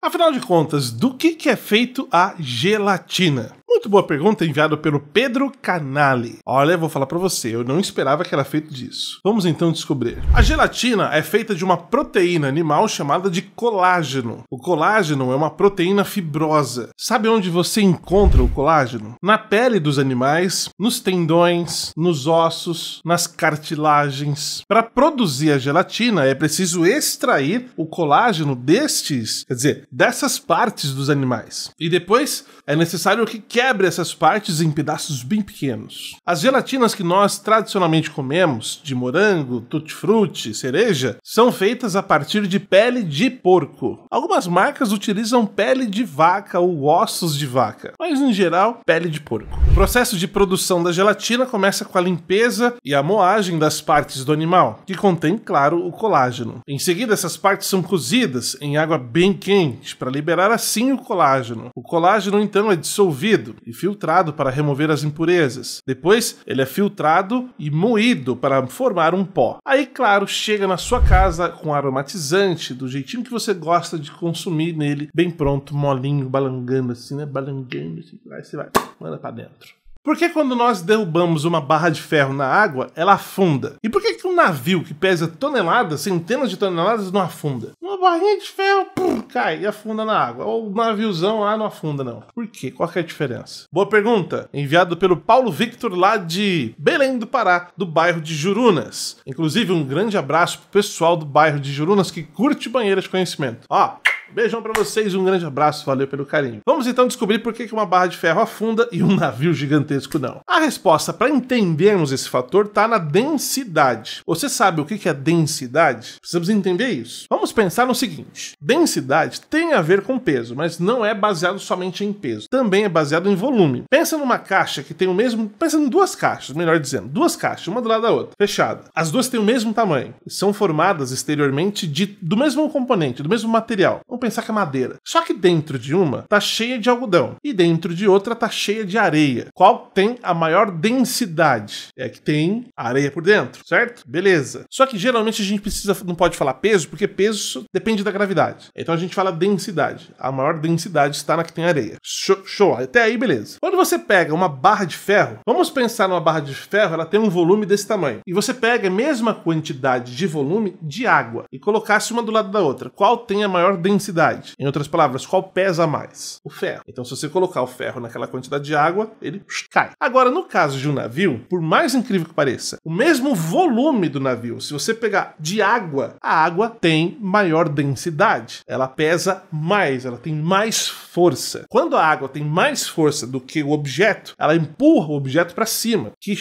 Afinal de contas, do que é feito a gelatina? Muito boa pergunta, enviada pelo Pedro Canali. Olha, vou falar pra você, eu não esperava que era feito disso. Vamos então descobrir. A gelatina é feita de uma proteína animal chamada de colágeno. O colágeno é uma proteína fibrosa. Sabe onde você encontra o colágeno? Na pele dos animais, nos tendões, nos ossos, nas cartilagens. Para produzir a gelatina, é preciso extrair o colágeno dessas partes dos animais. E depois é necessário que quebre essas partes em pedaços bem pequenos. As gelatinas que nós tradicionalmente comemos, de morango, tutti-frutti, cereja, são feitas a partir de pele de porco. Algumas marcas utilizam pele de vaca ou ossos de vaca, mas em geral, pele de porco. O processo de produção da gelatina começa com a limpeza e a moagem das partes do animal, que contém, claro, o colágeno. Em seguida, essas partes são cozidas em água bem quente para liberar assim o colágeno. O colágeno então é dissolvido e filtrado para remover as impurezas. Depois, ele é filtrado e moído para formar um pó. Aí, claro, chega na sua casa com aromatizante, do jeitinho que você gosta de consumir nele, bem pronto, molinho, balangando assim, né? Balangando assim, aí você vai, manda pra dentro. Por que quando nós derrubamos uma barra de ferro na água, ela afunda? E por que um navio que pesa toneladas, centenas de toneladas, não afunda? Uma barrinha de ferro, cai e afunda na água. Ou um naviozão lá não afunda, não. Por quê? Qual que é a diferença? Boa pergunta. Enviado pelo Paulo Victor, lá de Belém do Pará, do bairro de Jurunas. Inclusive, um grande abraço pro pessoal do bairro de Jurunas que curte banheira de conhecimento. Ó, beijão pra vocês, um grande abraço, valeu pelo carinho. Vamos então descobrir por que uma barra de ferro afunda e um navio gigantesco não. A resposta para entendermos esse fator tá na densidade. Você sabe o que é densidade? Precisamos entender isso. Vamos pensar no seguinte: densidade tem a ver com peso, mas não é baseado somente em peso. Também é baseado em volume. Pensa numa caixa que tem o mesmo... Pensa em duas caixas, melhor dizendo. Duas caixas, uma do lado da outra, fechada. As duas têm o mesmo tamanho. São formadas exteriormente do mesmo componente, do mesmo material. Vamos pensar que é madeira. Só que dentro de uma tá cheia de algodão e dentro de outra tá cheia de areia. Qual tem a maior densidade? É que tem areia por dentro, certo? Beleza. Só que geralmente a gente não pode falar peso, porque peso depende da gravidade. Então a gente fala densidade. A maior densidade está na que tem areia. Show. Até aí, beleza. Quando você pega uma barra de ferro, vamos pensar numa barra de ferro, ela tem um volume desse tamanho. E você pega a mesma quantidade de volume de água e colocasse uma do lado da outra. Qual tem a maior densidade? Em outras palavras, qual pesa mais? O ferro. Então, se você colocar o ferro naquela quantidade de água, ele cai. Agora, no caso de um navio, por mais incrível que pareça, o mesmo volume do navio, se você pegar de água, a água tem maior densidade. Ela pesa mais, ela tem mais força. Quando a água tem mais força do que o objeto, ela empurra o objeto para cima, que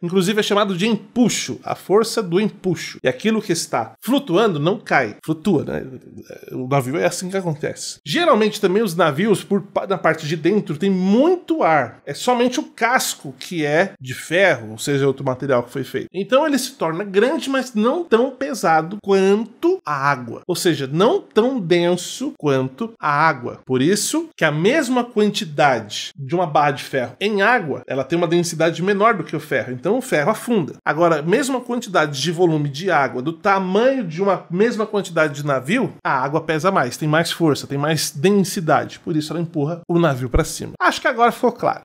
inclusive é chamado de empuxo, a força do empuxo. E aquilo que está flutuando não cai, flutua, né? O navio é assim que acontece. Geralmente também os navios, na parte de dentro, tem muito ar. É somente o casco que é de ferro, ou seja, outro material que foi feito. Então ele se torna grande, mas não tão pesado quanto a água. Ou seja, não tão denso quanto a água. Por isso que a mesma quantidade de uma barra de ferro em água, ela tem uma densidade menor do que o ferro. Então o ferro afunda. Agora, a mesma quantidade de volume de água, do tamanho de uma mesma quantidade de navio, a água pesa mais, tem mais força, tem mais densidade. Por isso ela empurra o navio para cima. Acho que agora ficou claro.